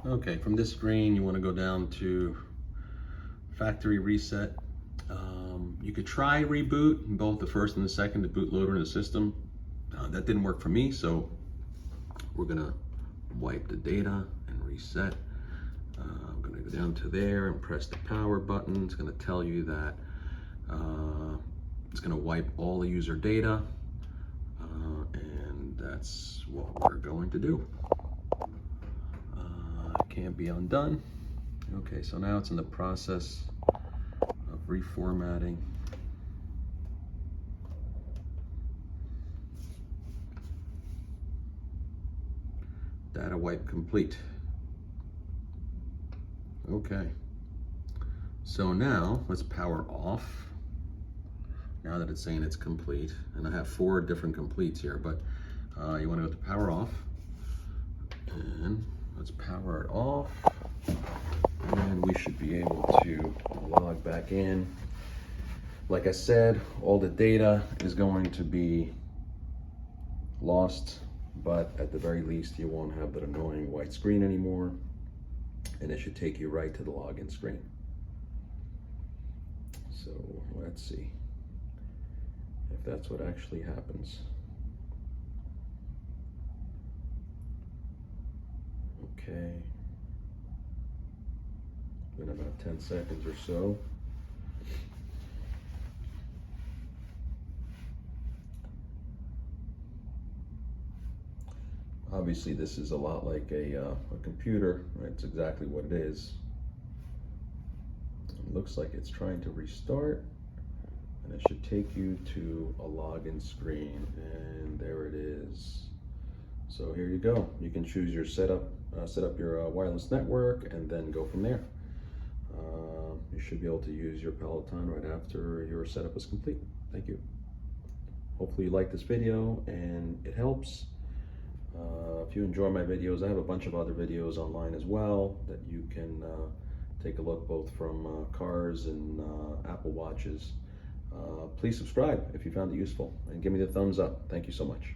Okay, from this screen, you want to go down to factory reset. You could try reboot in both the first and the second, the bootloader and the system. That didn't work for me, so we're gonna wipe the data and reset. I'm gonna go down to there and press the power button. It's gonna tell you that it's gonna wipe all the user data, and that's what we're going to do. Can't be undone. Okay, so now it's in the process of reformatting. Data wipe complete. Okay, so now let's power off. Now that it's saying it's complete, and I have 4 different completes here, but you want to go to power off, and let's power it off, and we should be able to log back in. Like I said, all the data is going to be lost, but at the very least, you won't have that annoying white screen anymore, and it should take you right to the login screen. So let's see if that's what actually happens. Okay, in about 10 seconds or so. Obviously, this is a lot like a computer, right? It's exactly what it is. It looks like it's trying to restart, and it should take you to a login screen, and there it is. So here you go. You can choose your setup, set up your wireless network, and then go from there. You should be able to use your Peloton right after your setup is complete. Thank you. Hopefully you like this video and it helps. If you enjoy my videos, I have a bunch of other videos online as well that you can take a look, both from cars and Apple Watches. Please subscribe if you found it useful, and give me the thumbs up. Thank you so much.